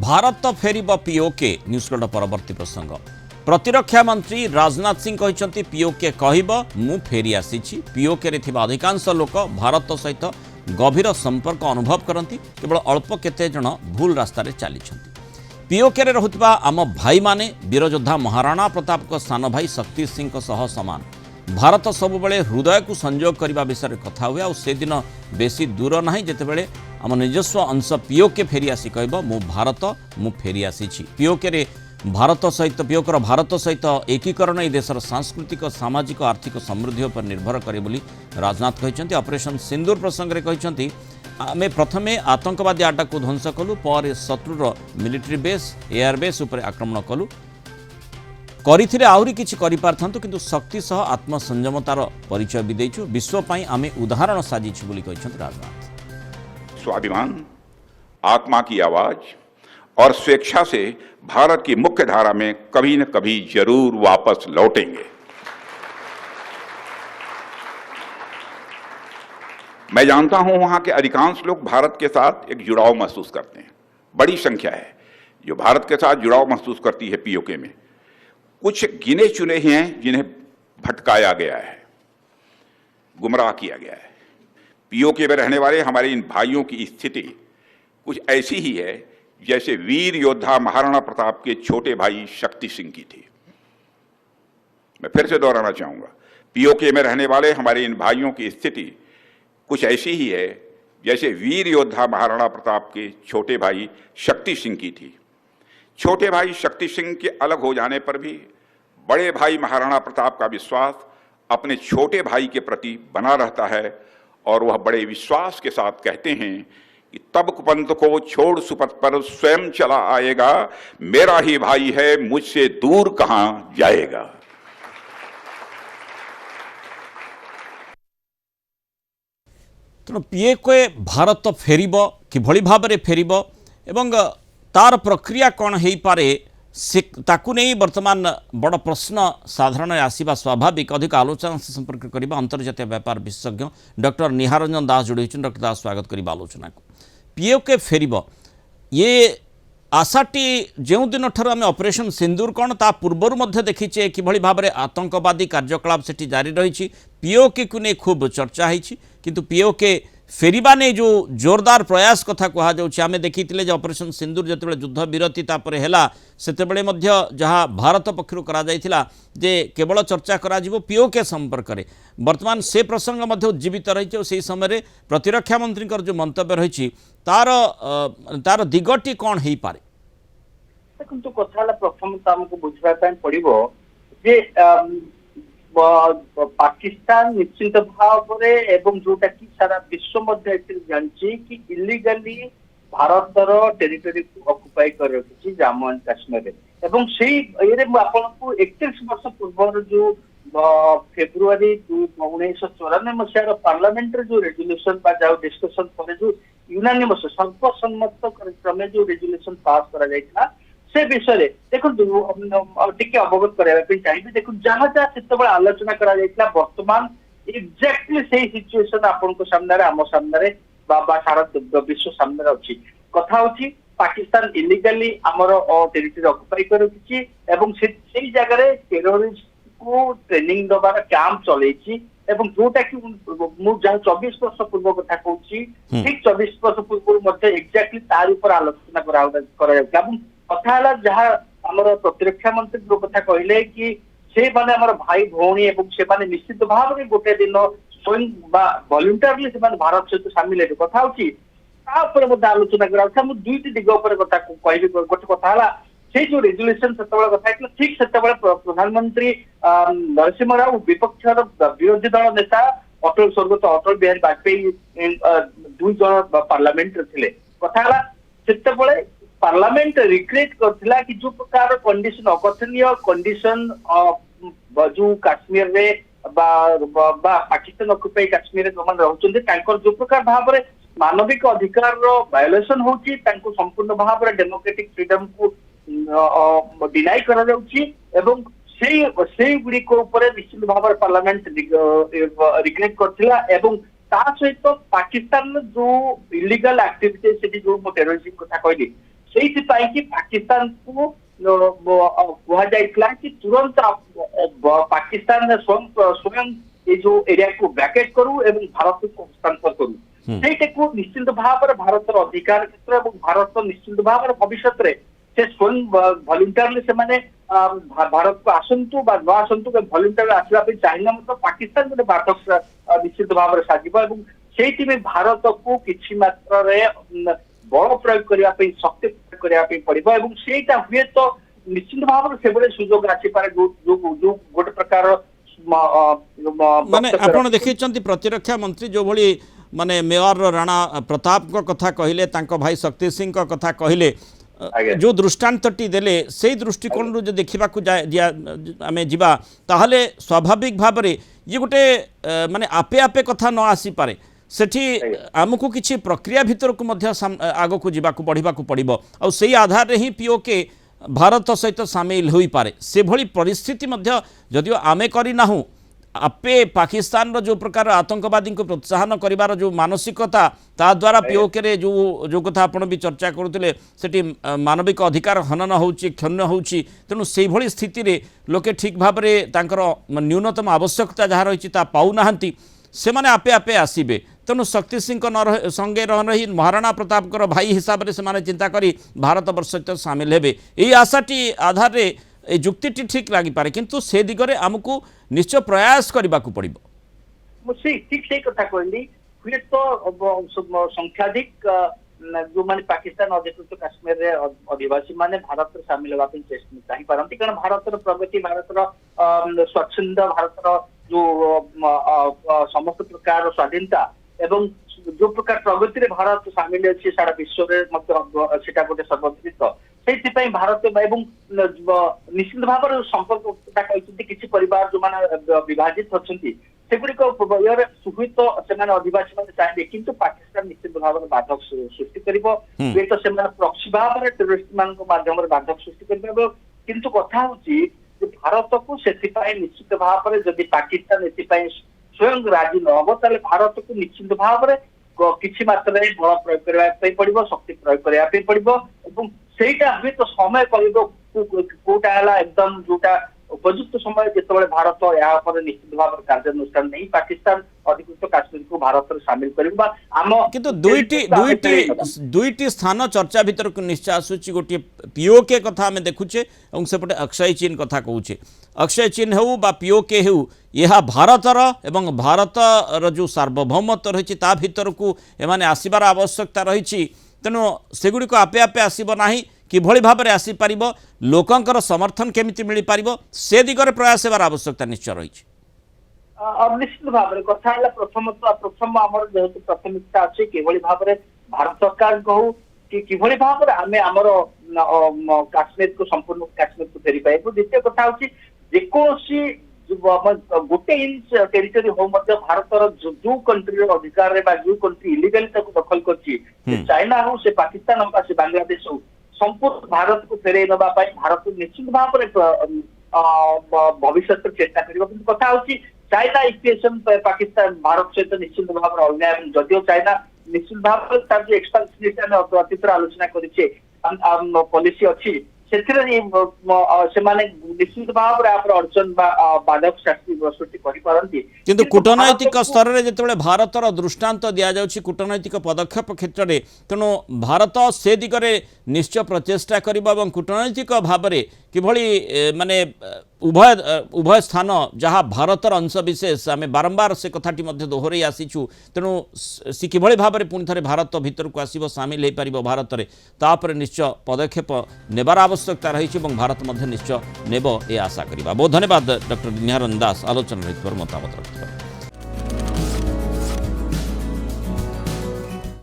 Bharat फेरिब PoK news परवर्ती प्रसंग प्रतिरक्षा मंत्री राजनाथ सिंह कहते पीओके कहब मु फेरी आसी पीओके रे अधिकांश लोक भारत सहित गभीर संपर्क अनुभव करती केवल अल्प केते जन भूल रास्ता चली पीओके रे रहुथिबा आम भाई माने वीरयोद्धा महाराणा प्रताप सान भाई शक्ति सिंह सह समान भारत सबुबले हृदय को संजोग करने विषय कथा हुए और से दिन बेसी दूर ना जितेबले आम निजस्व अंश पीओके फेरी आसी कहब मु भारत मु फेरी आसी पीओके रे भारत सहित पीओकर भारत सहित एकीकरण ए देशर सांस्कृतिक सामाजिक आर्थिक समृद्धि पर निर्भर करे बोली राजनाथ कहते ऑपरेशन सिंदूर प्रसंग में कहते आमे प्रथमे आतंकवादी आड्डा को ध्वंस कलु पर शत्रुर मिलिटरी बेस एयर बेस उपर आक्रमण कलु करिथिले आहुरी किछि करि पारथांतु किंतु शक्ति सह आत्मसंयमतार परिचय भी देइछु विश्व पई आमे उदाहरण साजिछु बोली कहछन्ति राजनाथ। स्वाभिमान, आत्मा की आवाज और स्वेच्छा से भारत की मुख्य धारा में कभी न कभी जरूर वापस लौटेंगे। मैं जानता हूं वहां के अधिकांश लोग भारत के साथ एक जुड़ाव महसूस करते हैं। बड़ी संख्या है जो भारत के साथ जुड़ाव महसूस करती है। पीओके में कुछ गिने चुने ही हैं जिन्हें भटकाया गया है, गुमराह किया गया है। पीओके में रहने वाले हमारे इन भाइयों की स्थिति कुछ ऐसी ही है जैसे वीर योद्धा महाराणा प्रताप के छोटे भाई शक्ति सिंह की थी। मैं फिर से दोहराना चाहूंगा, पीओके में रहने वाले हमारे इन भाइयों की स्थिति कुछ ऐसी ही है जैसे वीर योद्धा महाराणा प्रताप के छोटे भाई शक्ति सिंह की थी। छोटे भाई शक्ति सिंह के अलग हो जाने पर भी बड़े भाई महाराणा प्रताप का विश्वास अपने छोटे भाई के प्रति बना रहता है और वह बड़े विश्वास के साथ कहते हैं कि तब कुपंत को छोड़ सुपथ पर स्वयं चला आएगा, मेरा ही भाई है मुझसे दूर कहां जाएगा। तेणु पीओके भारत फेरिब किभली भाव में फेरिब एवं तार प्रक्रिया कौन हो पारे ताकू नहीं वर्तमान बड़ प्रश्न साधारण आसवा स्वाभाविक। अधिक आलोचना से संपर्क करबा अंतर्जातीय व्यापार विशेषज्ञ डॉक्टर निहारंजन दास जोड़ी डॉक्टर दास स्वागत करबा आलोचना को। पीओके फेरिब ये आशाटी जो दिन ठार आम ऑपरेशन सिंदूर कौन ता पूर्वर मध्य देखीचे किभली भाव में आतंकवादी कार्यकलाप सेठी जारी रही। पीओके को नहीं खूब चर्चा होती किंतु पीओके फेरिबा ने जो जोरदार प्रयास कथा कहा जाउछि आमे देखिथिले जे ऑपरेशन सिंदूर जतबे युद्ध विरति तापर हैला सेतेबेले मध्य जहाँ भारत पक्षरु करा जाइथिला जे केवल चर्चा करा जिवो पीओके संपर्क रे वर्तमान से प्रसंग मध्य उज्जीवित रही से समय प्रतिरक्षा मंत्री जो मंतव्य रही तार दिगटी कौन हो पारे। देखो कथा प्रथम तो आमको बुझा पड़ो जे पाकिस्तान निश्चित भाव में जोटा कि सारा विश्व जानी कि इलिगाली भारतर टेरिटोरी ऑक्युपाई कर रखी जम्मू एंड काश्मीर से आपको 31 वर्ष पूर्व जो फेब्रुआरी 1994 मसीहार पार्लियामेंट जो रेजुलेशन डिस्कशन पर जो यूनानिमस सर्वसम्मत क्रमे जो रेजुलेशन पास करा से विषय देखो अवगत कराया चाहिए। देखो जहाँ जहाँ आलोचना करा वर्तमान एक्जाक्टली से सिचुएशन आपण सामने आम सामने सारा विश्व सामने अच्छी कथा होची पाकिस्तान इलिगाली आमर टेरिटरी ऑक्युपाई कर रखी से जगह टेरोरिस्ट को ट्रेनिंग दबार कैंप चलैछि जोटा कि जहाँ 24 वर्ष पूर्व कथा कहूँ ठीक 24 वर्ष पूर्व एक्जाक्टली तार ऊपर आलोचना करा कथा जहाँ आम प्रतिरक्षा मंत्री जो कथा कहले कि से माने आमर भाई भौणी से माने निश्चित भाव में गोटे दिन स्वयं वॉलंटियरली से भारत सहित सामिल है कथा होची आलोचना करा दुईटी दिग कथा कह गोटे कथा से जो रेजुलेशन से कथा ठीक से प्रधानमंत्री नरसिंह राव विपक्ष विरोधी दल नेता अटल स्वर्गत अटल बिहारी वाजपेयी दुई जन पार्लियामेंट थे कथा से पार्लियामेंट रिग्रेट करथिला कि जो प्रकार कंडीशन अकथनीय कंडीशन जो काश्मीर रे पाकिस्तान ऑक्युपाई काश्मीर जो मान रहउचंदे तांकर जो प्रकार भाव में मानविक अधिकार वायोलेशन होची तांको संपूर्ण भाव में डेमोक्रेटिक फ्रीडम को डिनाई करा जाउची एवं से गुड़ी को ऊपर निश्चित भाव में पार्लियामेंट रिग्रेट करथिला एवं ता सहित पाकिस्तान जो इलीगल एक्टिविटी से जो टेररिज्म कथा कहली ସେଇଥିପାଇଁ କି ପାକିସ୍ତାନକୁ କୁହାଯାଇଥିଲା କି ତୁରନ୍ତ ପାକିସ୍ତାନ ସ୍ୱୟଂ ଏ ଯୋଉ ଏରିଆକୁ ବ୍ୟାକେଟ୍ କରୁ ଏବଂ ଭାରତକୁ ହସ୍ତାନ୍ତର କରୁ। ସେଇଟାକୁ ନିଶ୍ଚିତ ଭାବରେ ଭାରତର ଅଧିକାର କ୍ଷେତ୍ର ଏବଂ ଭାରତ ନିଶ୍ଚିତ ଭାବରେ ଭବିଷ୍ୟତରେ ସେ ସ୍ୱୟଂ ଭଲ୍ୟୁଣ୍ଟାରଲି ସେମାନେ ଭାରତକୁ ଆସନ୍ତୁ ବା ନ ଆସନ୍ତୁ ଭଲ୍ୟୁଣ୍ଟାରଲି ଆସିବା ପାଇଁ ଚାହିଁଲେ ମଧ୍ୟ ପାକିସ୍ତାନ ଗୋଟେ ବାଧକ ନିଶ୍ଚିତ ଭାବରେ ସାଜିବ ଏବଂ ସେଇଥିପାଇଁ ଭାରତକୁ କିଛି ମାତ୍ରାରେ ବଳ ପ୍ରୟୋଗ କରିବା ପାଇଁ ଶକ୍ତି ପ୍ରୟୋଗ କରିବା ପାଇଁ ପଡିବ ଏବଂ ସେଇଟା ହୁଏତ ନିଶ୍ଚିତ ଭାବରେ ସେଭଳି ସୁଯୋଗ ଆସିପାରେ ଯୋଉ ଗୋଟେ ପ୍ରକାର ମାନେ ଆପଣ ଦେଖିଛନ୍ତି ପ୍ରତିରକ୍ଷା ମନ୍ତ୍ରୀ ଯୋଉଭଳି ମାନେ मेयर राणा प्रताप कथा कहले भाई शक्ति सिंह कथा कहले जो दृष्टान्तटी देले से दृष्टिकोण जो देखा आम जा ताहले स्वाभाविक भाव में ये गोटे माने आपे आपे कथा न आसी पारे सेठी आमको किसी प्रक्रिया भितर को आग को जावाक बढ़ा पड़ो आ से आधार ही पीओके भारत सहित सामिल हो पारे से भली परिस्थिति जदियो आमे करना आपे पाकिस्तान रो जो प्रकार आतंकवादी को प्रोत्साहन करिवार जो मानसिकता ता द्वारा पीओके रे जो कथा आपण भी चर्चा करुले सेठी मानविक अधिकार हनन होउची क्षण्य होउची तेणु से भली स्थिति रे लोके ठीक भाव में तांकर न्यूनतम आवश्यकता जहाँ रही ता पाउ नाहंती से माने आपे आपे आसीबे तेणु शक्ति सिंह संगे रही महाराणा प्रताप भाई हिसाब से माने चिंता करी भारत वर्ष सहित सामिल हेबे यही आशाटी आधार रे ए जुक्तिटी ठीक लगिपारे किंतु से दिगरे आमको निश्चय प्रयास करने को पड़ो ठीक से कथा कहली हुए तो संख्याधिक जो माने पाकिस्तान अधिकृत काश्मीर रे अधिवासी माने भारत रे शामिल होगा चेष्टा चाही पारंती कारण भारत प्रगति भारत स्वच्छंद भारत जो समस्त प्रकार स्वाधीनता एवं जो प्रकार प्रगति रे भारत शामिल अच्छी सारा विश्व से गोटे सर्वोत्कृष्ट से भारत एवं निश्चित भाव संपर्क किसी परिवार जो मैंने विभाजित अच्छा सेगुड़िक सुहित से अधिवासी मैंने चाहिए किंतु पाकिस्तान निश्चित भाव में बाधक सृष्टि कर प्रक्सी भाव में टेरोरिस्ट माध्यम बाधक सृष्टि कर किंतु कथा हूँ भारत को से निश्चित भाव में जदि पाकिस्तान ए स्वयं राजी न हम ताले भारत को निश्चित भाव में किसी मात्रा बल प्रयोग करने पड़ो शक्ति प्रयोग करने पड़ो सेटा हुए तो समय कोटा एकदम जोटा उपयुक्त समय जिते भारत यहाँ निश्चित भाव में कार्यानुष्ठान नहीं पाकिस्तान अधिकृत काश्मीर को भारत सामिल कर दुईटी स्थान चर्चा भीतर को निश्चय आसूची गोटे पीओके कथा आम देखुचे और सेपटे अक्षय चीन कथा कहूचे अक्षय चीन हो बा पीओके हो यह भारतर एवं भारतर जो सार्वभौमत्व रही भीतर को एमाने आसबार आवश्यकता रही तेणु सेगुड़िक आपे आपे आसब ना किभली भाव में आसीपर लोकंकर समर्थन केमिति मिल पार से दिगरे प्रयास हेबार आवश्यकता निश्चय रही निश्चित भाव में कथा प्रथम आम जेहेतु प्राथमिकता अच्छे किभली भाव में भारत सरकार कहू कि किभली भाव में आम आमर काश्मीर को संपूर्ण काश्मीर को फेरी पाइबू द्वितीय कथा हूँ जेकोसी गोटे इंच टेरिटरी हो भारतर जो कंट्री अधिकार जो कंट्री इलिगली दखल कर चाइना हो से पाकिस्तान हो से बांग्लादेश हो संपूर्ण भारत को फेरई ना भारत निश्चित भाव में भविष्य चेष्टा कर कथा हूँ चाइना इक्वेशन पाकिस्तान भारत सहित निश्चित भाव में अन्याय जदिव चाइना निश्चित भाव में एक्सपांसिनिटी अतीत आलोचना करें पॉलिसी अच्छी से निश्चित भाव में अर्जन बाधक सृष्टि किंतु कूटनैतिक स्तर में जिते भारतर दृष्टांत दि जाउछि कूटनैतिक पदक्षेप क्षेत्र में तेणु भारत से दिगरे निश्चय प्रचेषा कर कूटनैतिक भाव में किभली माने उभय स्थान जहाँ भारतर अंश विशेष आम बारंबार से कथाटी दोहरई आसीचु तेणु सी किभली भाव में पुणी थे भारत भीतर को आसब सामिल हो पार भारत में तापर निश्चय पदक्षेप नेबार आवश्यकता रही भारत निश्चय नेब ए आशा करवा बहुत धन्यवाद डॉक्टर निहारन दास आलोचना मतामत रखिथिबार।